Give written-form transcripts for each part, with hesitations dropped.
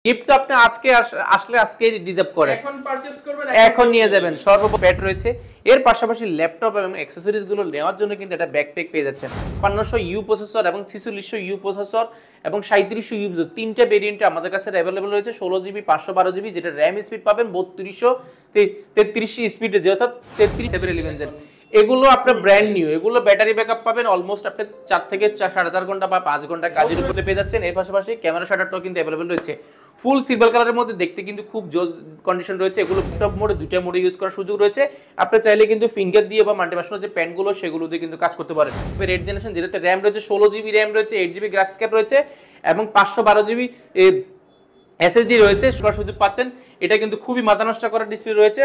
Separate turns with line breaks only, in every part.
Gift তো আপনি আজকে আসলে আজকে রিজার্ভ করেন,
এখন পারচেজ করবেন,
এখন নিয়ে যাবেন। সর্বোপরি প্যাড রয়েছে, এর পাশাপাশি ল্যাপটপ এবং অ্যাকসেসরিজ গুলো নেওয়ার জন্য কিন্তু একটা ব্যাকপ্যাক পেয়ে যাচ্ছেন। 5600 ইউ প্রসেসর এবং 4600 ইউ প্রসেসর এবং 3700 ইউ, তিনটা ভেরিয়েন্টে আমাদের কাছে অ্যাভেলেবল রয়েছে। 16 জিবি 512 জিবি, যেটা র্যাম স্পিড পাবেন 3200 33 স্পিডে, যেটা 33 এগুলো আপনার ব্র্যান্ড নিউ। এগুলো ব্যাটারি ব্যাকআপ পাবেন অলমোস্ট আপনি 4 থেকে 4.5 ঘন্টা বা 5 ঘন্টা কাজের উপরে পেয়ে যাচ্ছেন। এর পাশাপাশি ক্যামেরা শাটারটাও কিন্তু অ্যাভেলেবল রয়েছে। ফুল সিলভার কালারের মধ্যে দেখতে কিন্তু খুব জোস কন্ডিশন রয়েছে। এগুলো টপ মোডে, দুইটা মোডে ইউজ করার সুযোগ রয়েছে। আপনি চাইলে কিন্তু ফিঙ্গার দিয়ে বা মাল্টিভার্সনাল যে প্যানগুলো সেগুলো দিয়ে কিন্তু কাজ করতে পারেন। রেড জেনারেশন, যেটাতে র্যাম রয়েছে 16 জিবি র্যাম রয়েছে, 8 জিবি গ্রাফিক্স কার্ড রয়েছে এবং 512 জিবি এসএসডি রয়েছে, সুযোগ পাচ্ছেন। এটা কিন্তু খুবই মাথা নষ্ট করার ডিসপ্লে রয়েছে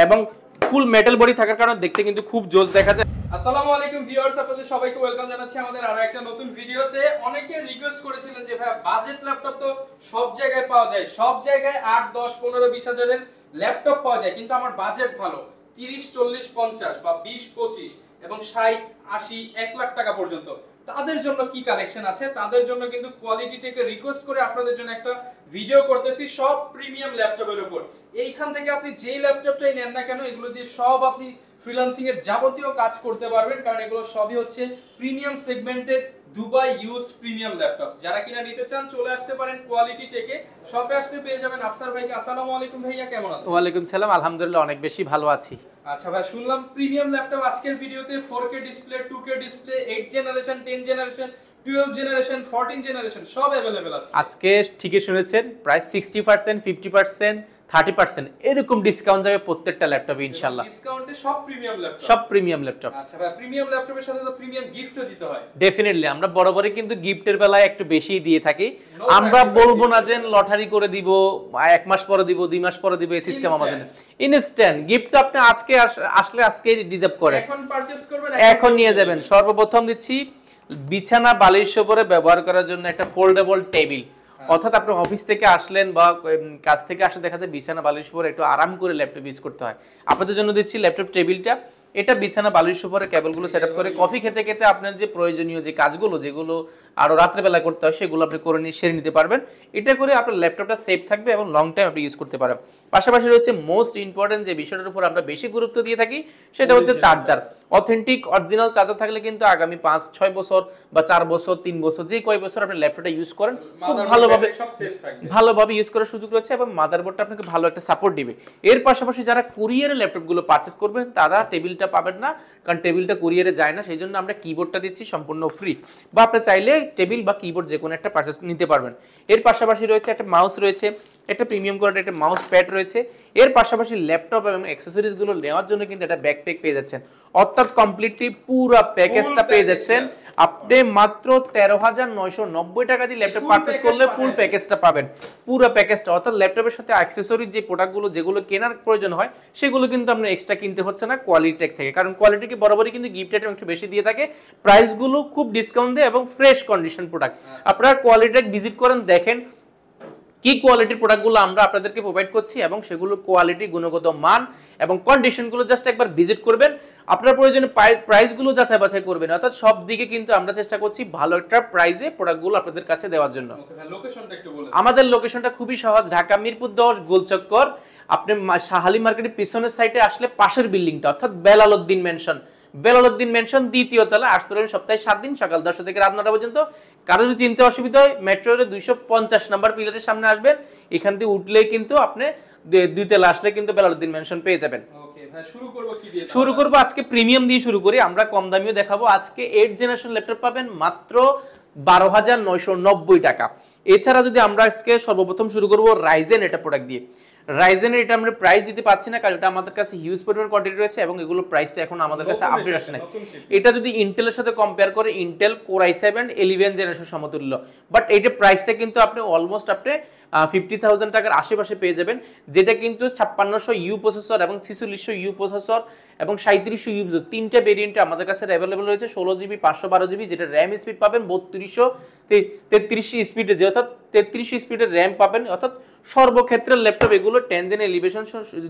এবং ফুল মেটাল বডি থাকার কারণে দেখতে কিন্তু খুব জোস দেখা যায়।
আসসালামু আলাইকুম ভিউয়ার্স, আপনাদের সবাইকে ওয়েলকাম জানাচ্ছি আমাদের আরো একটা নতুন ভিডিওতে। অনেকে রিকোয়েস্ট করেছিলেন যে ভাই বাজেট ল্যাপটপ তো সব জায়গায় পাওয়া যায়, সব জায়গায় 8, 10, 15, 20 হাজারের ল্যাপটপ পাওয়া যায়, কিন্তু আমার বাজেট ভালো 30, 40, 50 বা 20, 25 এবং 60, 80, 1 লাখ টাকা পর্যন্ত। তাদের জন্য কি কালেকশন আছে, তাদের জন্য কিন্তু কোয়ালিটি থেকে রিকোয়েস্ট করে আপনাদের জন্য একটা ভিডিও করতেছি সব প্রিমিয়াম ল্যাপটপের উপর। এইখান থেকে আপনি যেই ল্যাপটপটাই নেন না কেন, এগুলো দিয়ে সব আপনি ফ্রিল্যান্সিং এর যাবতীয় কাজ করতে পারবেন, কারণ এগুলো সবই হচ্ছে premium segmented Dubai used premium laptop. যারা কিনা নিতে চান চলে আসতে পারেন কোয়ালিটি থেকে, শপে আসলে পেয়ে যাবেন আফসার ভাইকে। আসসালামু আলাইকুম ভাইয়া, কেমন আছেন?
ওয়া আলাইকুম সালাম, আলহামদুলিল্লাহ অনেক বেশি ভালো আছি।
আচ্ছা ভাই, শুনলাম প্রিমিয়াম ল্যাপটপ আজকের ভিডিওতে 4K display, 2K display, 8 generation, 10 generation, 12 generation, 14 generation সব अवेलेबल আছে।
আজকে ঠিকই শুনেছেন, প্রায় 60%, 50%, 30% এরকম ডিসকাউন্ট যাবে প্রত্যেকটা ল্যাপটপে ইনশাআল্লাহ।
ডিসকাউন্টে সব প্রিমিয়াম ল্যাপটপ,
সব প্রিমিয়াম ল্যাপটপ।
আচ্ছা ভাই, প্রিমিয়াম ল্যাপটপের সাথে তো প্রিমিয়াম গিফটও দিতে হয়।
ডেফিনেটলি আমরা বরাবরই কিন্তু গিফটের বেলায় একটু বেশি দিয়ে থাকি। আমরা বলবো না যে লটারি করে দিব, 1 মাস পরে দিব, 2 মাস পরে দিব, এই সিস্টেম আমাদের না। ইনস্ট্যান্ট গিফট তো আপনি আজকে আসলে আজকে রিজার্ভ করেন,
এখন পারচেজ করবেন,
এখন নিয়ে যাবেন। সর্বপ্রথম দিচ্ছি বিছানা বালিশ উপরে ব্যবহার করার জন্য একটা ফোল্ডেবল টেবিল। অর্থাৎ আপনি অফিস থেকে আসলেন বা কাজ থেকে আসলে দেখা যায় বিছানা বালিশ উপরে একটু আরাম করে ল্যাপটপ ইউজ করতে হয়। আপনাদের জন্য দিচ্ছি ল্যাপটপ টেবিলটা। এটা বিছানা বালিশ উপরে কেবলগুলো সেটআপ করে কফি খেতে খেতে আপনার যে প্রয়োজনীয় যে কাজগুলো, যেগুলো আরো রাত্রে বেলা করতে হয়, সেগুলো আপনি করে নিয়ে সেরে নিতে পারবেন। এটা করে আপনার ল্যাপটপটা সেফ থাকবে এবং লং টাইম আপনি ইউজ করতে পারবেন। পাশাপাশি রয়েছে মোস্ট ইম্পর্টেন্ট যে বিষয়টার উপর আমরা বেশি গুরুত্ব দিয়ে থাকি, সেটা হচ্ছে চার্জার। অথেন্টিক অরিজিনাল চার্জার থাকলে কিন্তু আগামী 5, 6 বছর বা 4 বছর, 3 বছর, যে কয় বছর আপনি ল্যাপটপটা ইউজ করেন খুব ভালোভাবে ইউজ করার সুযোগ রয়েছে এবং মাদারবোর্ডটা আপনাকে ভালো একটা সাপোর্ট দিবে। এর পাশাপাশি যারা কুরিয়ারে ল্যাপটপগুলো পারচেজ করবেন তারা টেবিলটা পাবেন না, কারণ টেবিলটা কুরিয়ারে যায় না। সেই জন্য আমরা কিবোর্ডটা দিচ্ছি সম্পূর্ণ ফ্রি, বা আপনি চাইলে টেবিল বা কিবোর্ড যে কোনো একটা পারচেজ নিতে পারবেন। এর পাশাপাশি রয়েছে একটা মাউস রয়েছে, একটা প্রিমিয়াম কোয়ালিটির একটা মাউস প্যাড রয়েছে। এর পাশাপাশি ল্যাপটপ এবং অ্যাকসেসরিজগুলো নেওয়ার জন্য কিন্তু একটা ব্যাকপ্যাক পেয়ে যাচ্ছেন। অর্থাৎ কমপ্লিটলি পুরো প্যাকেজটা পেয়ে যাচ্ছেন আপনি মাত্র 13,990 টাকা দিয়ে ল্যাপটপ পারচেজ করলে ফুল প্যাকেজটা পাবেন। পুরো প্যাকেজটা, অর্থাৎ ল্যাপটপের সাথে অ্যাকসেসরিজ যে প্রোডাক্টগুলো যেগুলো কেনার প্রয়োজন হয় সেগুলো কিন্তু আপনার এক্সট্রা কিনতে হচ্ছে না কোয়ালিটি টেক থেকে, কারণ কোয়ালিটিকে বরাবরই কিন্তু গিফট আইটেম একটু বেশি দিয়ে থাকে। প্রাইসগুলো খুব ডিসকাউন্ট দেয় এবং ফ্রেশ কন্ডিশন প্রোডাক্ট। আপনারা কোয়ালিটি টেক ভিজিট করেন, দেখেন কি কোয়ালিটির প্রোডাক্টগুলো আমরা আপনাদেরকে প্রোভাইড করছি এবং সেগুলো কোয়ালিটি, গুণগত মান এবং কন্ডিশনগুলো জাস্ট একবার ভিজিট করবেন। আপনার প্রয়োজনে প্রাইসগুলো যাচাই বাছাই করবেন। অর্থাৎ সব দিকে কিন্তু আমরা চেষ্টা করছি ভালো একটা প্রাইসে প্রোডাক্টগুলো আপনাদের কাছে দেওয়ার জন্য। আমাদের লোকেশনটা খুবই সহজ, ঢাকা মিরপুর 10 গোলচক্কর। আপনি শাহালি মার্কেটের পিছনের সাইডে আসলে পাশের বিল্ডিংটা, অর্থাৎ বেলালউদ্দিন মেনশন, বেলালউদ্দিন মেনশন 2য় তলা। আসতে পারবেন সপ্তাহে 7 দিন, সকাল 10টা থেকে রাত 9টা পর্যন্ত। কারো যদি চিনতে অসুবিধা হয়, মেট্রো রেলের 250 নাম্বার পিলারের সামনে আসবেন। এখান থেকে উঠলেই কিন্তু আপনি 2 তলা আসলে কিন্তু বেলালউদ্দিন মেনশন পেয়ে যাবেন। শুরু করব আজকে প্রিমিয়াম দিয়ে শুরু করি, আমরা কম দামিও দেখাবো। আজকে 8 জেনারেশন ল্যাপটপ পাবেন মাত্র 12,990 টাকা। এছাড়া যদি আমরা আজকে সর্বপ্রথম শুরু করব রাইজেন এটা প্রোডাক্ট দিয়ে। রাইজেনের এটা আমরা প্রাইস দিতে পাচ্ছি না, কারণ এটা আমাদের কাছে হিউজ পরিমাণ কোয়ান্টিটি রয়েছে এবং এগুলো প্রাইসটা এখন আমাদের কাছে আপডেট আসে না। এটা যদি ইন্টেলের সাথে কম্পেয়ার করে, ইন্টেল কোর i7 11 জেনারেশন সমতুল্য, বাট এইটা প্রাইসটা কিন্তু আপনি অলমোস্ট আপনি 50,000 টাকার আশেপাশে পেয়ে যাবেন, যেটা কিন্তু 5600 ইউ প্রসেসর এবং 4600 ইউ প্রসেসর এবং 3700 ইউ, তিনটা ভেরিয়েন্টে আমাদের কাছে অ্যাভেলেবল রয়েছে। 16 জিবি 512 জিবি, যেটা র্যাম স্পিড পাবেন 3233 স্পিডে, অর্থাৎ 33 স্পিডের র্যাম পাবেন। অর্থাৎ সর্বক্ষেত্রে ল্যাপটপ এগুলো 10 জেন এলিভেশন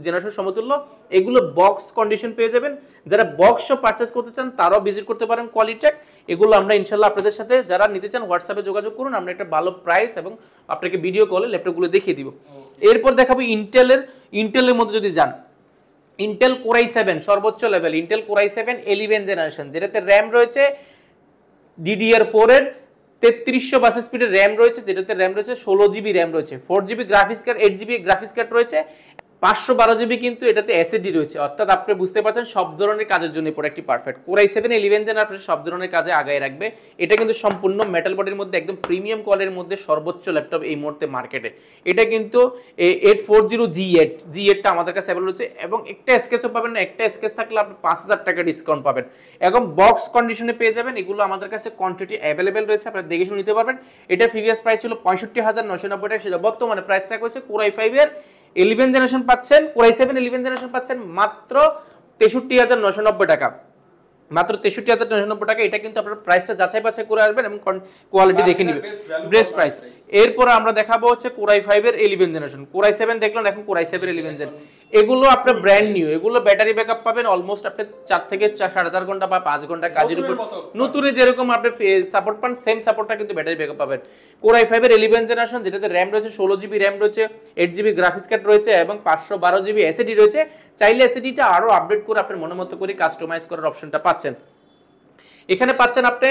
জেনারেশন সমতুল্য। এগুলো বক্স কন্ডিশন পেয়ে যাবেন। যারা বক্স পারচেজ করতে চান তারাও ভিজিট করতে পারেন কোয়ালিটেক। এগুলো আমরা ইনশাআল্লাহ আপনাদের সাথে, যারা নিতে চান হোয়াটসঅ্যাপে যোগাযোগ করুন, আমরা একটা ভালো প্রাইস এবং আপনাকে ভিডিও কলে বলে ল্যাপটপগুলো দেখিয়ে দিব। এরপর দেখাবো ইন্টেলের মধ্যে যদি যান, ইন্টেল কোর i7 সর্বোচ্চ level, Intel core i7 11 generation, যেটাতে র্যাম রয়েছে DDR4 এর 3300 বাস স্পিডের র্যাম রয়েছে, যেটাতে র্যাম রয়েছে 16 জিবি র্যাম রয়েছে, 4 GB graphics card, 8 GB graphics card রয়েছে, 512 জিবি কিন্তু এটাতে এসএসডি রয়েছে। অর্থাৎ আপনি বুঝতে পারছেন সব ধরনের কাজের জন্য প্রোডাক্টটি পারফেক্ট। কোর i7 11 জেনারেশন সব ধরনের কাজে আগায় রাখবে। এটা কিন্তু সম্পূর্ণ মেটাল বডির মধ্যে একদম প্রিমিয়াম কোয়ালিটির মধ্যে সর্বোচ্চ ল্যাপটপ এই মুহূর্তে মার্কেটে। এটা কিন্তু 840 টা আমাদের কাছে অ্যাভেলেবল রয়েছে এবং একটা স্কেচও পাবেন না, একটা স্কেচ থাকলে আপনি 5000 টাকা ডিসকাউন্ট পাবেন এবং বক্স কন্ডিশনে পেয়ে যাবেন। এগুলো আমাদের কাছে কোয়ান্টিটি অ্যাভেলেবল রয়েছে, আপনারা দেখে শুনে নিতে পারবেন। এটা প্রিভিয়াস প্রাইস ছিল 65990 টাকা, সেটা বর্তমানে প্রাইস রাখা হয়েছে কোর i5 এর 11 জেনারেশন পাচ্ছেন, কোর i7 11 জেনারেশন পাচ্ছেন মাত্র 63990 টাকা, মাত্র 63990 টাকা। এটা কিন্তু আপনারা প্রাইসটা যাচাই বাছাই করে আসবেন এবং কোয়ালিটি দেখে নেবেন, বেস্ট প্রাইস। এরপর আমরা দেখাবো হচ্ছে কোর i5 এর 11 জেনারেশন, কোর i7 দেখলেন, এখন কোর i7 এর 11 জেন। এগুলো আপনার ব্র্যান্ড নিউ, এগুলো ব্যাটারি ব্যাকআপ পাবেন অলমোস্ট আপনি 4 থেকে 4.5 ঘন্টা বা 5 ঘন্টা কাজের উপর, নতুনে যেরকম আপনি সাপোর্ট পান সেম সাপোর্টটা কিন্তু ব্যাটারি ব্যাকআপ পাবেন। কোর i5 এর 11 জেনারেশন, যেটাতে র্যাম রয়েছে 16 জিবি র্যাম রয়েছে, 8 জিবি গ্রাফিক্স কার্ড রয়েছে এবং 512 জিবি এসএসডি রয়েছে। চাইলে এসএসডিটা আরো আপডেট করে আপনার মনের মতো করে কাস্টমাইজ করার অপশনটা পাচ্ছেন। এখানে পাচ্ছেন আপনি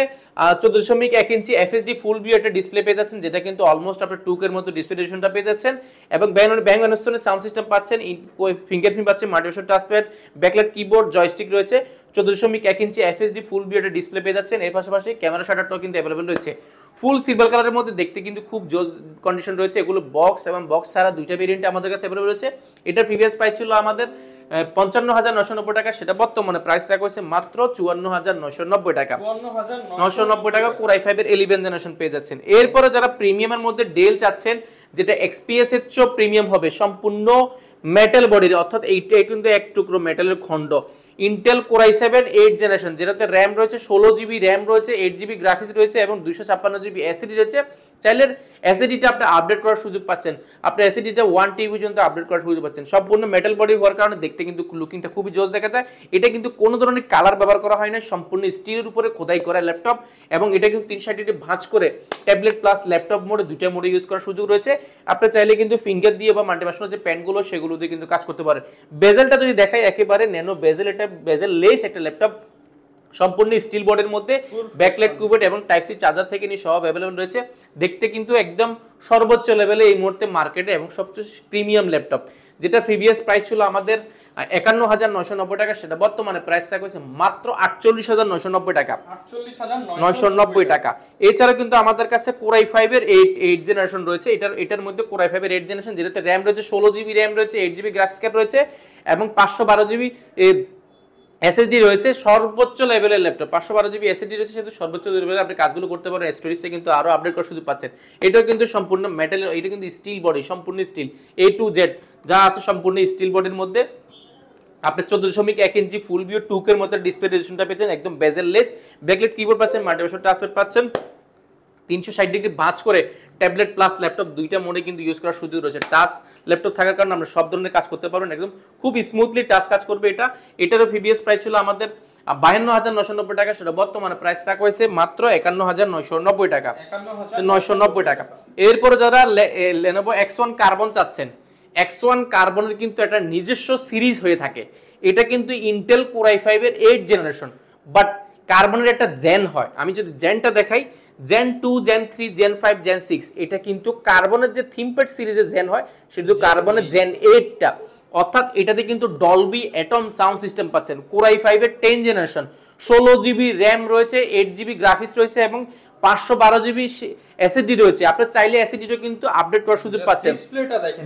14.1 ইঞ্চি এফএসডি ফুল ভিউ একটা ডিসপ্লে পেয়ে যাচ্ছেন, যেটা কিন্তু অলমোস্ট আপনি 2K এর মতো ডিসপ্লে রেজোলিউশনটা পেয়ে যাচ্ছেন এবং ব্যাং অ্যান্ড সাউন্ড সিস্টেম পাচ্ছেন, ফিঙ্গারপ্রিন্ট পাচ্ছেন, multiversal touchpad, backlight keyboard, joystick রয়েছে, 14.1 ইঞ্চি এফএসডি ফুল ভিউ একটা ডিসপ্লে পেয়ে যাচ্ছেন। এর পাশাপাশি ক্যামেরা শাটারটাও কিন্তু अवेलेबल রয়েছে, ফুল সিলভার কালারের মধ্যে দেখতে কিন্তু খুব জোস কন্ডিশন রয়েছে। এগুলো বক্স এবং বক্স ছাড়া দুইটা ভেরিয়েন্টে আমাদের কাছে अवेलेबल রয়েছে। এটা প্রিভিয়াস প্রাইস ছিল আমাদের 55990 টাকা, সেটা বর্তমানে প্রাইস রাখা হয়েছে মাত্র 54990 টাকা, 990 টাকা কোর i5 এর 11 জেনারেশন পেয়ে যাচ্ছেন। এরপরে যারা প্রিমিয়ামের মধ্যে ডেল চাচ্ছেন, যেটা XPS এর চেয়ে প্রিমিয়াম হবে, সম্পূর্ণ মেটাল বডির, অর্থাৎ এইটা কিন্তু এক টুকরো মেটালের খণ্ড, ইন্টেল কোর i7 8 জেনারেশন, যেটাতে র্যাম রয়েছে 16 জিবি র্যাম রয়েছে, 8 জিবি গ্রাফিক্স রয়েছে এবং 256 জিবি এসএসডি রয়েছে। চাইলে এসএসডিটা আপনি আপডেট করার সুযোগ পাচ্ছেন, আপনি এসএসডিটা 1 টিবি পর্যন্ত আপডেট করার সুযোগ পাচ্ছেন। সম্পূর্ণ মেটাল বডি হওয়ার কারণে দেখতে কিন্তু লুকিংটা খুবই জোস দেখা যায়। এটা কিন্তু কোনো ধরনের কালার ব্যবহার করা হয় না, সম্পূর্ণ স্টিলের উপরে খোদাই করা ল্যাপটপ এবং এটা কিন্তু 360 ডিগ্রি ভাঁজ করে ট্যাবলেট প্লাস ল্যাপটপ মোডে দুইটা মোডে ইউজ করার সুযোগ রয়েছে। আপনি চাইলে কিন্তু ফিঙ্গার দিয়ে বা মাল্টিভার্সাল যে প্যানগুলো সেগুলো দিয়ে কিন্তু কাজ করতে পারেন। বেজেলটা যদি দেখাই, একেবারে ন্যানো বেজেল, এটা বেজেল লেস একটা ল্যাপটপ, সম্পূর্ণ স্টিল বডির মধ্যে, ব্যাকলাইট কিবোর্ড এবং টাইপ সি চার্জার থেকে নিয়ে সব अवेलेबल রয়েছে। দেখতে কিন্তু একদম সর্বোচ্চ লেভেলে এই মুহূর্তে মার্কেটে এবং সবচেয়ে প্রিমিয়াম ল্যাপটপ, যেটা প্রিভিয়াস প্রাইস ছিল আমাদের 51990 টাকা, সেটা বর্তমানে প্রাইস রাখা হয়েছে মাত্র 48990 টাকা, 48990 টাকা। এছাড়া কিন্তু আমাদের কাছে কোর i5 এর 8 জেনারেশন রয়েছে, এটার মধ্যে কোর i5 এর 8 জেনারেশন, যেটাতে র্যাম রয়েছে 16 জিবি র্যাম রয়েছে, 8 জিবি গ্রাফিক্স কার্ড রয়েছে এবং 512 জিবি এসএসডি রয়েছে। সর্বোচ্চ লেভেলের ল্যাপটপ, 512 জিবি এসএসডি রয়েছে, সেহেতু সর্বোচ্চ লেভেলে আপনি কাজগুলো করতে পারেন। স্টোরেজটা কিন্তু আরো আপডেট করার সুযোগ পাচ্ছেন। এটাও কিন্তু সম্পূর্ণ মেটাল, এটা কিন্তু স্টিল বডি, সম্পূর্ণ স্টিল, A to Z যা আছে সম্পূর্ণ স্টিল বডির মধ্যে। আপনি 14.1 ইঞ্চি ফুল ভিউ 2K এর মতো ডিসপ্লে রেজোলিউশনটা পেয়েছেন, একদম বেজেল লেস, ব্যাকলাইট কিবোর্ড পাচ্ছেন, মাল্টিভার্সাল টাচপ্যাড পাচ্ছেন, 360 ডিগ্রি ভাঁজ করে ট্যাবলেট প্লাস ল্যাপটপ দুইটা মোডে কিন্তু ইউজ করার সুযোগ রয়েছে। টাচ ল্যাপটপ থাকার কারণে আমরা সব ধরনের কাজ করতে পারবেন, একদম খুব স্মুথলি টাচ কাজ করবে এটা। এটারও প্রিভিয়াস প্রাইস ছিল আমাদের 52990 টাকা, সেটা বর্তমানে প্রাইস রাখা হয়েছে মাত্র 51990 টাকা, 990 টাকা। এরপরে যারা Lenovo X1 কার্বন চাচ্ছেন, X1 কার্বনের কিন্তু একটা নিজস্ব সিরিজ হয়ে থাকে, এটা কিন্তু ইন্টেল কোর i5 এর 8 জেনারেশন, বাট কার্বনের একটা জেন হয়। আমি যদি জেনটা দেখাই, জেন 2, জেন 3, জেন 5, জেন 6, এটা কিন্তু কার্বনের যে থিমপ্যাড সিরিজের জেন হয়, সেটা কার্বনের জেন 8টা, অর্থাৎ এটাতে কিন্তু ডলবি অ্যাটম সাউন্ড সিস্টেম পাচ্ছেন। কোর i5 এর 10 জেনারেশন, 16 জিবি র্যাম রয়েছে, 8 জিবি গ্রাফিক্স রয়েছে এবং 512 জিবি এসএসডি রয়েছে। আপনি চাইলে এসএসডিটা কিন্তু আপডেট করার সুযোগ পাচ্ছেন।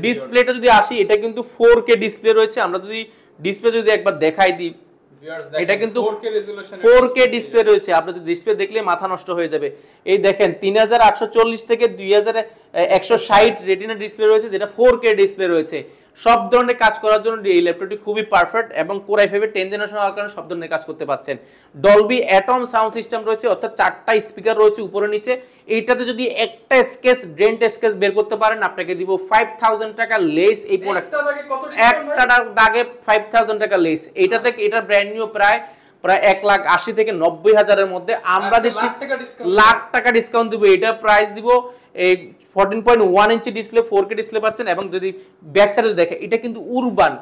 ডিসপ্লেটা যদি আসি, এটা কিন্তু 4K ডিসপ্লে রয়েছে। আমরা যদি ডিসপ্লে যদি একবার দেখাই দিই, এটা কিন্তু 4K ডিসপ্লে রয়েছে। আপনি যদি ডিসপ্লে দেখলে মাথা নষ্ট হয়ে যাবে। এই দেখেন 3840 থেকে 2160 রেটিনা ডিসপ্লে রয়েছে, যেটা 4K ডিসপ্লে রয়েছে। সব ধরনের কাজ করার জন্য এই ল্যাপটপটি খুবই পারফেক্ট এবং কোর i5 এর 10 জেনারেশন হওয়ার কারণে সব ধরনের কাজ করতে পাচ্ছেন। ডলবি অ্যাটম সাউন্ড সিস্টেম রয়েছে, অর্থাৎ 4টা স্পিকার রয়েছে উপরে নিচে। এইটাতে যদি একটা স্কেচ ডেন্ট স্কেচ বের করতে পারেন, আপনাকে দিব 5000 টাকা লেস। এই প্রোডাক্ট একটা দাগে 5000 টাকা লেস। এইটা থেকে এটা ব্র্যান্ড নিউ প্রায় 1,80,000 থেকে 90,000 এর মধ্যে আমরা দিচ্ছি লাখ টাকা ডিসকাউন্ট দিব। এটা প্রাইস দিব 14.1 ইঞ্চি ডিসপ্লে 4K ডিসপ্লে পাচ্ছেন এবং যদি ব্যাক সাইডে দেখে এটা কিন্তু উরবান,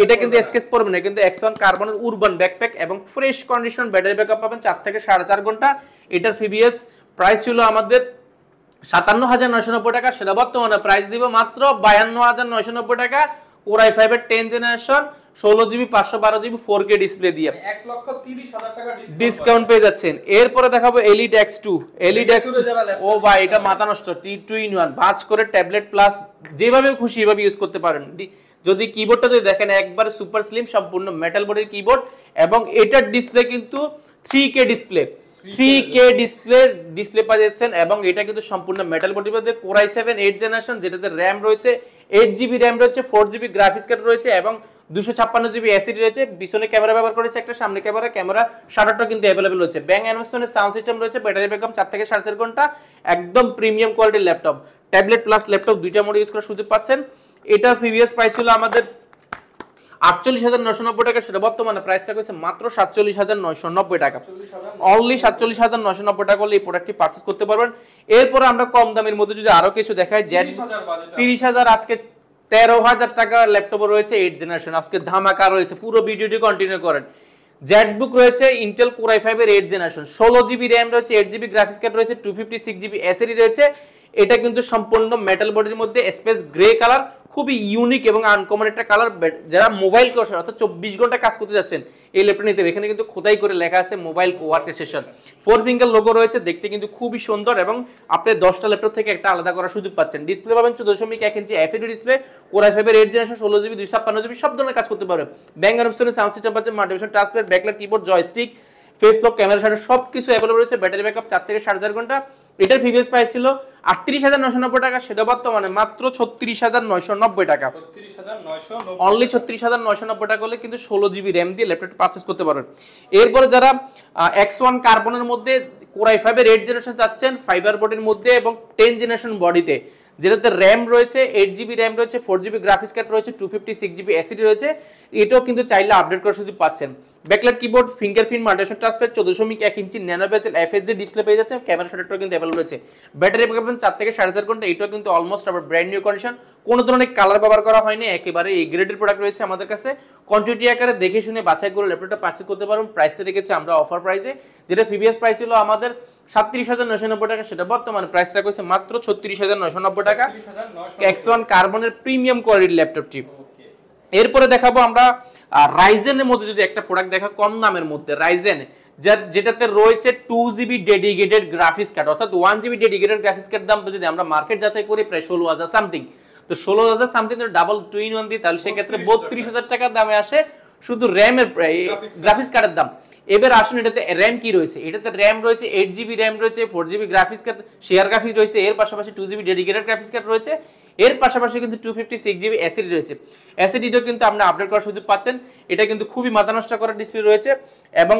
এটা কিন্তু স্কেচ পড়বে না, কিন্তু X1 কার্বনের উরবান ব্যাকপ্যাক এবং ফ্রেশ কন্ডিশন ব্যাটারি ব্যাকআপ পাবেন 4 থেকে 4.5 ঘন্টা। এটার ফিবিএস প্রাইস ছিল আমাদের 57,990 টাকা, সেটা বর্তমানে প্রাইস দিব মাত্র 52,990 টাকা। Core i5 এর 10 generation 16GB 512GB 4K display দিয়ে
1,30,000 টাকা
ডিসকাউন্ট পেয়ে যাচ্ছেন। এরপরে দেখাবো Elite X2। Elite X2 ও ভাই এটা মাথা নষ্ট, 3-2-in-1 ভাঁজ করে ট্যাবলেট প্লাস যেভাবে খুশি এভাবে ইউজ করতে পারেন। যদি কিবোর্ডটা যদি দেখেন একবার সুপার স্লিম সম্পূর্ণ মেটাল বডির কিবোর্ড এবং এটার ডিসপ্লে কিন্তু 3K ডিসপ্লে, 3K ডিসপ্লে পাওয়া যাচ্ছেন এবং এটা কিন্তু সম্পূর্ণ মেটাল বডির মধ্যে Core i7 8 জেনারেশন, যেটাতে RAM রয়েছে 8GB RAM রয়েছে, 4GB গ্রাফিক্স কার্ড রয়েছে এবং 256GB SSD রয়েছে। পিছনে ক্যামেরা ব্যবহার করেছে একটা, সামনে ক্যামেরা শাটারটা কিন্তু अवेलेबल রয়েছে। ব্যাং অ্যানিমেশনের সাউন্ড সিস্টেম রয়েছে, ব্যাটারি ব্যাকআপ 4 থেকে 4.5 ঘন্টা, একদম প্রিমিয়াম কোয়ালিটির ল্যাপটপ। ট্যাবলেট প্লাস ল্যাপটপ দুইটা মোড ইউজ করার সুযোগ পাচ্ছেন। এটার প্রিভিয়াস প্রাইস ছিল আমাদের 48,990 টাকা, সেটা বর্তমানে প্রাইসটা করেছে মাত্র 47,990 টাকা। অনলি 47,990 টাকা হলে এই প্রোডাক্টটি পারচেজ করতে পারবেন। এরপর আমরা কম দামের মধ্যে যদি আরো কিছু দেখাই, 30,000 আজকে 13,000 টাকা ল্যাপটপ রয়েছে 8 জেনারেশন, আজকে ধামাকা রয়েছে, পুরো ভিডিওটি কন্টিনিউ করেন। জেটবুক রয়েছে ইন্টেল Core i5 এর 8 জেনারেশন, 16GB RAM রয়েছে, 8GB গ্রাফিক্স কার্ড রয়েছে, 256GB SSD রয়েছে। এটা কিন্তু সম্পূর্ণ মেটাল বডির মধ্যে স্পেস গ্রে কালার, খুবই ইউনিক এবং আনকমন একটা কালার। যারা মোবাইল কোর্স অর্থাৎ 24 ঘন্টা কাজ করতে যাচ্ছেন এই ল্যাপটপ নিতে, এখানে কিন্তু খোদাই করে লেখা আছে mobile work station, 4 finger logo রয়েছে, দেখতে কিন্তু খুবই সুন্দর এবং আপনি 10টা ল্যাপটপ থেকে একটা আলাদা করার সুযোগ পাচ্ছেন। ডিসপ্লে পাবেন 14.1 ইঞ্চি FHD ডিসপ্লে, Core i5 এর 8 জেনারেশন, 16GB 256GB সব ধরনের কাজ করতে পারবে। ব্যাং অ্যানিমেশনের সাউন্ড সিস্টেম পাচ্ছেন, multivision touchpad, backlight keyboard, joystick, face lock, camera shutter সবকিছু अवेलेबल রয়েছে। ব্যাটারি ব্যাকআপ 4 থেকে 4.5 ঘন্টা। এটার প্রিভিয়াস প্রাইস ছিল 38,990 টাকা, সেটা বর্তমানে মাত্র 36,990 টাকা। অনলি 36,990 টাকা হলে কিন্তু 16GB RAM দিয়ে ল্যাপটপ পারচেজ করতে পারবেন। এরপরে যারা X1 কার্বনের মধ্যে Core i5 এর 8 জেনারেশন চাচ্ছেন, ফাইবার বডির মধ্যে এবং 10 জেনারেশন বডিতে, যেটাতে RAM রয়েছে 8GB RAM রয়েছে, 4GB গ্রাফিক্স কার্ড রয়েছে, 256GB SSD রয়েছে, এটাও কিন্তু চাইলে আপডেট করার সুযোগ পাচ্ছেন। Backlight keyboard, fingerprint multivision touchpad, 14.1 ইঞ্চি ন্যানো বেজেল FHD ডিসপ্লে পেয়ে যাচ্ছে, ক্যামেরা শাটারটাও কিন্তু अवेलेबल রয়েছে। ব্যাটারি ব্যাকআপ 4 থেকে 4.5 ঘন্টা, এটাও কিন্তু অলমোস্ট আবার ব্র্যান্ড নিউ কন্ডিশন, কোনো ধরনের কালার ব্যবহার করা হয়নি, একেবারে এই গ্রেডের প্রোডাক্ট রয়েছে আমাদের কাছে। কোয়ান্টিটি আকারে দেখে শুনে বাছাই করে ল্যাপটপটা পারচেজ করতে পারবেন। প্রাইসটা রেখেছি আমরা অফার প্রাইসে, যেটা প্রিভিয়াস প্রাইস ছিল আমাদের 37,990 টাকা, সেটা বর্তমানে প্রাইসটা করেছে মাত্র 36,990 টাকা। X1 কার্বনের প্রিমিয়াম কোয়ালিটির ল্যাপটপটি। এরপরে দেখাবো আমরা রাইজেনের মধ্যে যদি একটা প্রোডাক্ট দেখা কম দামের মধ্যে, রাইজেন যেটাতে রয়েছে 2GB ডেডিকেটেড গ্রাফিক্স কার্ড, অর্থাৎ 1GB ডেডিকেটেড গ্রাফিক্স কার্ড দাম যদি আমরা মার্কেট যাচাই করি প্রায় 16,000 সামথিং, তো 16,000 সামথিং ডাবল 2-in-1 দিই, তাহলে সেক্ষেত্রে 32,000 টাকার দামে আসে শুধু র্যামের গ্রাফিক্স কার্ডের দাম। এবার আসুন এটাতে র্যাম কি রয়েছে, এটাতে র্যাম রয়েছে 8GB র্যাম রয়েছে, 4GB graphics card share graphics রয়েছে, এর পাশাপাশি 2GB ডেডিকেটেড গ্রাফিক্স কার্ড রয়েছে, এর পাশাপাশি কিন্তু 256GB SSD রয়েছে। SSDটাও কিন্তু আপনি আপডেট করার সুযোগ পাচ্ছেন। এটা কিন্তু খুবই মাথা নষ্ট করার ডিসপ্লে রয়েছে এবং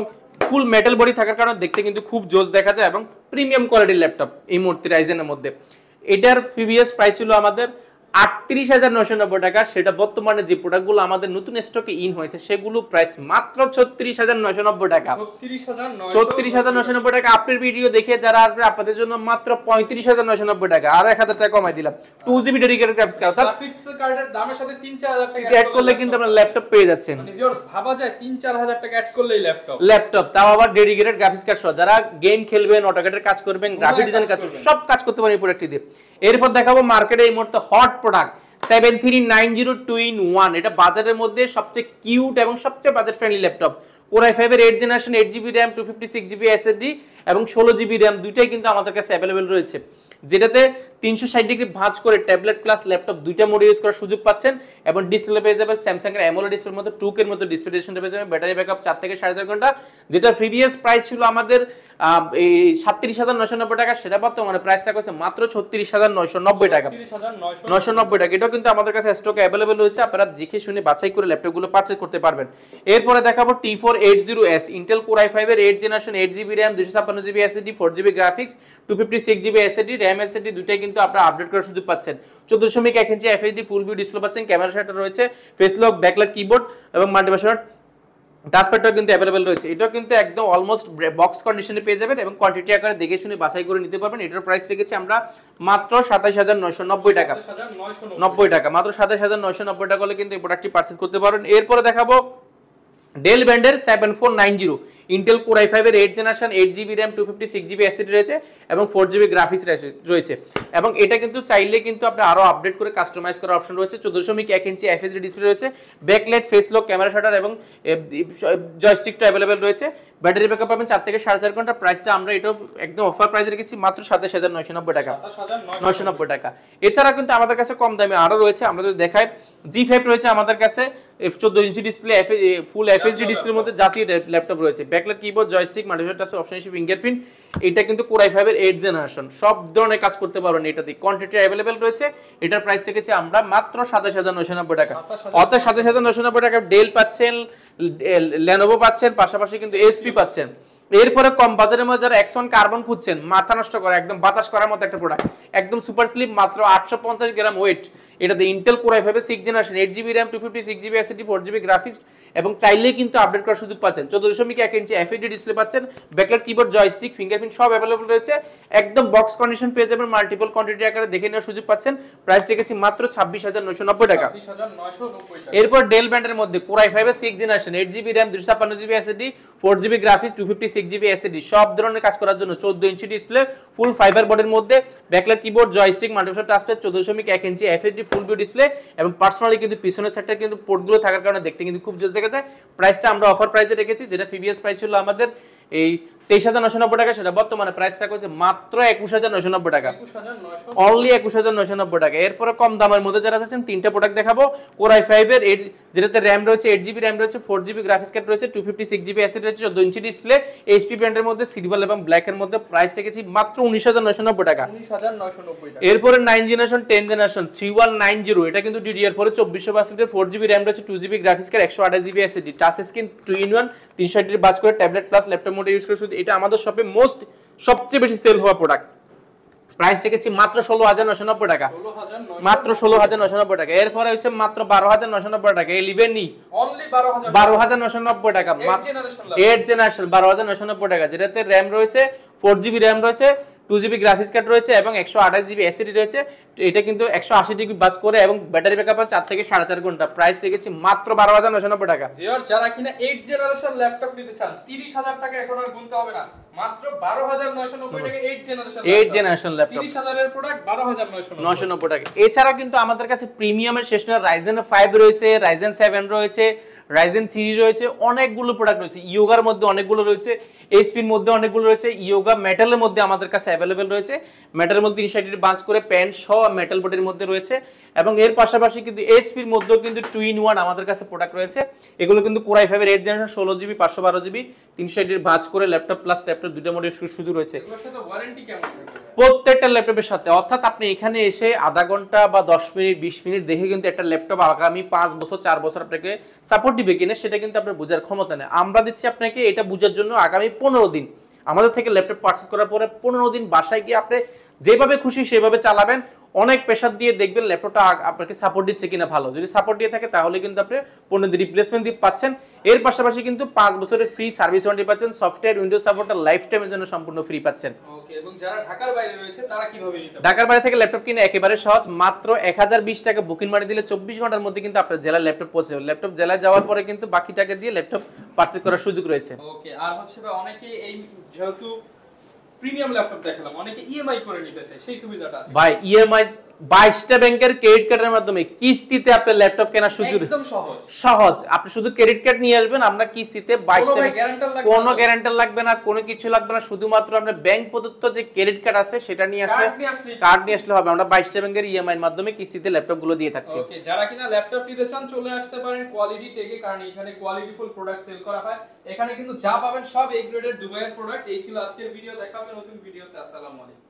ফুল মেটাল বডি থাকার কারণে দেখতে কিন্তু খুব জোস দেখা যায় এবং প্রিমিয়াম কোয়ালিটির ল্যাপটপ এই মুহূর্তে রাইজেনের মধ্যে। এটার প্রিভিয়াস প্রাইস ছিল আমাদের 38,990 টাকা, সেটা বর্তমানে যে প্রোডাক্টগুলো আমাদের নতুন স্টকে ইন হয়েছে সেগুলো প্রাইস মাত্র 36,990 টাকা। 36,990 টাকা। আপনার ভিডিও দেখে যারা আসবে আপনাদের জন্য মাত্র 35,990 টাকা, আর 1,000 টাকা কমাই দিলাম। 2GB ডেডিকেটেড গ্রাফিক্স কার্ড, অর্থাৎ
গ্রাফিক্স কার্ডের দামের সাথে 3-4,000 টাকা
অ্যাড করলে কিন্তু আপনারা ল্যাপটপ পেয়ে যাচ্ছেন।
মানে ভিউয়ার্স ভাবা যায় 3-4,000 টাকা অ্যাড করলেই
ল্যাপটপ, তাও আবার ডেডিকেটেড গ্রাফিক্স কার্ড সহ। যারা গেম খেলবেন, অটোক্যাডের কাজ করবেন, গ্রাফিক ডিজাইন কাজ করবেন, সব কাজ করতে পারেন এই প্রোডাক্টটি দিয়ে। এরপর দেখাবো মার্কেটে এই মুহূর্তে হট প্রোডাক্ট 7390 2-in-1, এটা বাজারের মধ্যে সবচেয়ে কিউট এবং সবচেয়ে budget friendly laptop. Core i5 এর 8 generation, 8GB RAM, 256GB SSD এবং 16GB RAM দুইটাই কিন্তু আমাদের কাছে अवेलेबल রয়েছে, যেটাতে 360 ডিগ্রি ভাঁজ করে ট্যাবলেট প্লাস ল্যাপটপ দুইটা মোড ইউজ করার সুযোগ পাচ্ছেন এবং ডিসপ্লে পেয়ে যাবেন স্যামসাং এর AMOLED ডিসপ্লের মধ্যে 2K এর মতো ডিসপ্লে রেজোলিউশন পেয়ে যাবেন। ব্যাটারি ব্যাকআপ 4 থেকে 4.5 ঘন্টা, যেটা প্রিভিয়াস প্রাইস ছিল আমাদের এই 37,990 টাকা, সেটা বর্তমানে প্রাইসটা করেছে মাত্র 36,990 টাকা। 990 টাকা। এটাও কিন্তু আমাদের কাছে স্টকে अवेलेबल রয়েছে, আপনারা দেখে শুনে বাছাই করে ল্যাপটপগুলো পারচেজ করতে পারবেন। এরপরে দেখাবো T480S ইন্টেল Core i5 এর 8 generation, 8GB RAM, 256GB SSD, 4GB graphics, 256GB SSD, RAM SSD দুইটাই কিন্তু আপনারা আপডেট করার সুযোগ পাচ্ছেন। 14.1 ইঞ্চি FHD ফুল ভিউ ডিসপ্লে পাচ্ছেন, ক্যামেরা শাটার রয়েছে, ফেস লক, ব্যাকলাইট কিবোর্ড এবং মাল্টিভার্সন টাচপ্যাডটাও কিন্তু অ্যাভেলেবেল রয়েছে, এটাও কিন্তু একদম অলমোস্ট বক্স কন্ডিশনে পেয়ে যাবেন এবং কোয়ান্টিটি আকারে দেখে শুনে বাছাই করে নিতে পারবেন। এটার প্রাইস রেখেছি আমরা মাত্র 27990 টাকা, 90 টাকা, মাত্র 27990 টাকা হলে কিন্তু এই প্রোডাক্টটি পারচেজ করতে পারবেন। এরপরে দেখাবো ডেল ব্র্যান্ডের 7490 ইন্টেল কোর i5 এর 8 generation 8GB RAM 256GB SSD রয়েছে এবং 4GB গ্রাফিক্স রয়েছে এবং এটা কিন্তু চাইলে কিন্তু আপনি আরো আপডেট করে কাস্টমাইজ করার অপশন রয়েছে। 14.1 ইঞ্চি এফএসডি ডিসপ্লে রয়েছে, backlight, face lock, camera shutter এবং জয়স্টিকটা अवेलेबल রয়েছে। ব্যাটারি ব্যাকআপ পাবেন 4 থেকে 4.5 ঘন্টা। প্রাইসটা আমরা এটা একদম অফার প্রাইসে রেখেছি মাত্র 27990 টাকা, 990 টাকা। এছাড়া কিন্তু আমাদের কাছে কম দামে আরো রয়েছে, আমরা যদি দেখাই G5 রয়েছে আমাদের কাছে 14 ইঞ্চি ডিসপ্লে, ফুল এফএসডি ডিসপ্লের মধ্যে জাতীয় ল্যাপটপ রয়েছে, backlight, keyboard, joystick, multipad touch, option হিসেবে ফিঙ্গারপ্রিন্ট। এটা কিন্তু কোর i5 এর 8 জেনারেশন, সব ধরনের কাজ করতে পারবেন এটাতে, কোয়ান্টিটি अवेलेबल রয়েছে। এটার প্রাইস রেখেছি আমরা মাত্র 27990 টাকা, অর্থাৎ 27990 টাকা ডেল পাচ্ছেন, লেনোভো পাচ্ছেন, পাশাপাশি কিন্তু এসপি পাচ্ছেন। এরপরে কম বাজারের মধ্যে যারা X1 কার্বন খুঁজছেন, মাথা নষ্ট করে একদম বাতাস করার মতো একটা প্রোডাক্ট, একদম সুপার স্লিম, মাত্র 850 গ্রাম ওয়েট। এটাতে ইন্টেল কোর i5 এর 6 generation 8GB RAM 256GB SSD 4GB graphics এবং চাইলেই কিন্তু আপডেট করার সুযোগ পাচ্ছেন। 14.1 ইঞ্চি এফএসডি ডিসপ্লে পাচ্ছেন, ব্যাকলাইট, কিবোর্ড, জয়স্টিক, ফিঙ্গারপ্রিন্ট সব अवेलेबल রয়েছে, একদম বক্স কন্ডিশন পেয়ে যাবেন, মাল্টিপল কোয়ান্টিটি আকারে দেখে নেওয়ার সুযোগ পাচ্ছেন। প্রাইস রেখেছি মাত্র 26990 টাকা। এরপর ডেল ব্র্যান্ডের মধ্যে কোর i5 এর 6 generation 8GB RAM 256GB SSD 4GB graphics 256GB SSD সব ধরনের কাজ করার জন্য 14 ইঞ্চি ডিসপ্লে, ফুল ফাইবার বডির মধ্যে, ব্যাকলাইট, কিবোর্ড, জয়স্টিক, মাল্টিপ্যাড টাচপ্যাড, 14.1 ইঞ্চি এফএসডি ফুল ভিউ ডিসপ্লে এবং পার্সোনালি কিন্তু পিছনের সাইডটা কিন্তু পোর্টগুলো থাকার কারণে দেখতে কিন্তু খুব জোস দেখা যায়। প্রাইসটা আমরা অফার প্রাইসে রেখেছি, যেটা প্রিভিয়াস প্রাইস ছিল আমাদের এই 23990 টাকা, সেটা বর্তমানে প্রাইস রাখা হয়েছে মাত্র 21990 টাকা, অনলি 21990 টাকা। এরপরে কম দামের মধ্যে যারা আছেন তিনটা প্রোডাক্ট দেখাবো। কোর i5 এর যেটাতে RAM রয়েছে 8GB RAM রয়েছে, 4GB গ্রাফিক্স কার্ড রয়েছে, 256GB এসএসডি রয়েছে, 14 ইঞ্চি ডিসপ্লে, এইচপি ব্র্যান্ডের মধ্যে সিলভার এবং ব্ল্যাক এর মধ্যে। প্রাইস রেখেছি মাত্র 19990 টাকা, 19990 টাকা। এরপরে 9 জেনারেশন 10 জেনারেশন 3190, এটা কিন্তু DDR4 এর 2400 4GB RAM রয়েছে, 2GB graphics card, 128GB SSD, touch screen 2-in-1 360 বাস করে ট্যাবলেট প্লাস ল্যাপটপ মোডে ইউজ করে। এটা আমাদের শপে সবচেয়ে বেশি সেল হওয়া প্রোডাক্ট। প্রাইস রেখেছি মাত্র 16990 টাকা, মাত্র 16990 টাকা। এরপরে হইছে মাত্র 12990 টাকা 11e, অনলি 12990 টাকা, 8 জেনারেশন 12990 টাকা, যেটাতে RAM রয়েছে 4GB RAM রয়েছে, 2GB গ্রাফিক্স কার্ড রয়েছে এবং 128GB এসএসডি রয়েছে। এটা কিন্তু 180 ডিগ্রি বাস করে এবং ব্যাটারি ব্যাকআপ 4 থেকে 4.5 ঘন্টা। প্রাইস রেখেছি মাত্র 12990 টাকা।
ভিউয়ার যারা কিনা 8 জেনারেশন ল্যাপটপ নিতে চান 30000 টাকা এখন আর গুনতে হবে না, মাত্র 12990 টাকা 8 জেনারেশন ল্যাপটপ, 30000 এর প্রোডাক্ট 12990
টাকা। এছাড়া কিন্তু আমাদের কাছে প্রিমিয়ামের শেষ নয়, Ryzen 5 রয়েছে, Ryzen 7 রয়েছে, Ryzen 3 রয়েছে, অনেকগুলো প্রোডাক্ট রয়েছে, ইয়োগার মধ্যে অনেকগুলো রয়েছে, এইচপির মধ্যে অনেকগুলো রয়েছে, ইয়োগা মেটালের মধ্যে আমাদের কাছে अवेलेबल রয়েছে, মেটালের মধ্যে 360 ডিগ্রি বাঁশ করে প্যান্ট সহ মেটাল বডির মধ্যে রয়েছে এবং এর পাশাপাশি কিন্তু এইচপির মধ্যেও কিন্তু 2-in-1 আমাদের কাছে প্রোডাক্ট রয়েছে। এগুলো কিন্তু কোর i5 এর 8 জেনারেশন 16GB 512GB 360 ডিগ্রি বাঁশ করে ল্যাপটপ প্লাস ল্যাপটপ দুটো মডেল শুধু রয়েছে।
এগুলোর সাথে ওয়ারেন্টি কেমন থাকবে
প্রত্যেকটা ল্যাপটপের সাথে? অর্থাৎ আপনি এখানে এসে আধা ঘন্টা বা 10 মিনিট 20 মিনিট দেখে কিন্তু একটা ল্যাপটপ আগামী 5 বছর 4 বছর আপনাকে সাপোর্ট দিবে কিনা সেটা কিন্তু আপনার বোঝার ক্ষমতা নেই। আমরা দিচ্ছি আপনাকে এটা বোঝার জন্য আগামী 15 দিন আমাদের থেকে ল্যাপটপ পারচেজ করার পরে 15 দিন বাসায় গিয়ে আপনি যেভাবে খুশি সেভাবে চালাবেন, অনেক প্রেসার দিয়ে দেখবেন ল্যাপটপটা আপনাকে সাপোর্ট দিচ্ছে কিনা ভালো। যদি সাপোর্ট দিয়ে থাকে তাহলে কিন্তু আপনি 15 দিন রিপ্লেসমেন্ট দিয়ে পাচ্ছেন। এর পাশাপাশি কিন্তু 5 বছরের ফ্রি সার্ভিস ওয়ারেন্টি পাচ্ছেন, সফটওয়্যার উইন্ডোজ সাপোর্টটা লাইফ টাইমের জন্য সম্পূর্ণ ফ্রি পাচ্ছেন।
ওকে, এবং যারা ঢাকার বাইরে রয়েছে তারা কিভাবে নিতে পারবে?
ঢাকার বাইরে থেকে ল্যাপটপ কিনে একেবারে সহজ, মাত্র 1020 টাকা বুকিং মারি দিলে 24 ঘন্টার মধ্যে কিন্তু আপনার জেলায় ল্যাপটপ পৌঁছে যাবে। ল্যাপটপ জেলায় যাওয়ার পরে কিন্তু বাকি টাকা দিয়ে ল্যাপটপ পারচেজ করার সুযোগ রয়েছে।
ওকে, আর হচ্ছে অনেকে এই যেহেতু প্রিমিয়াম ল্যাপটপ দেখালাম, অনেকে ইএমআই করে নিতে চায়, সেই সুবিধাটা আছে ভাই?
ইএমআই 22টা ব্যাংকের ক্রেডিট কার্ডের মাধ্যমে কিস্তিতে আপনি ল্যাপটপ কেনার সুযোগ
একদম
সহজ। আপনি শুধু ক্রেডিট কার্ড নিয়ে আসবেন, আমরা কিস্তিতে 22টা, কোনো গ্যারান্টার লাগবে না, কোনো কিছু লাগবে না, শুধুমাত্র আমরা ব্যাংক প্রদত্ত যে ক্রেডিট কার্ড আছে সেটা নিয়ে আসলে কার্ড নিয়ে আসলে হবে। আমরা 22টা ব্যাংকের ইএমআই এর মাধ্যমে কিস্তিতে ল্যাপটপ গুলো দিয়ে থাকছি।
ওকে, যারা কিনা ল্যাপটপ নিতে চান চলে আসতে পারেন কোয়ালিটি টেকে, কারণ এখানে কোয়ালিটি ফুল প্রোডাক্ট সেল করা হয়। এখানে কিন্তু যা পাবেন সব এ গ্রেডের দুবাইয়ের প্রোডাক্ট। এই ছিল আজকের ভিডিও, দেখা হবে নতুন ভিডিওতে। আসসালামু আলাইকুম।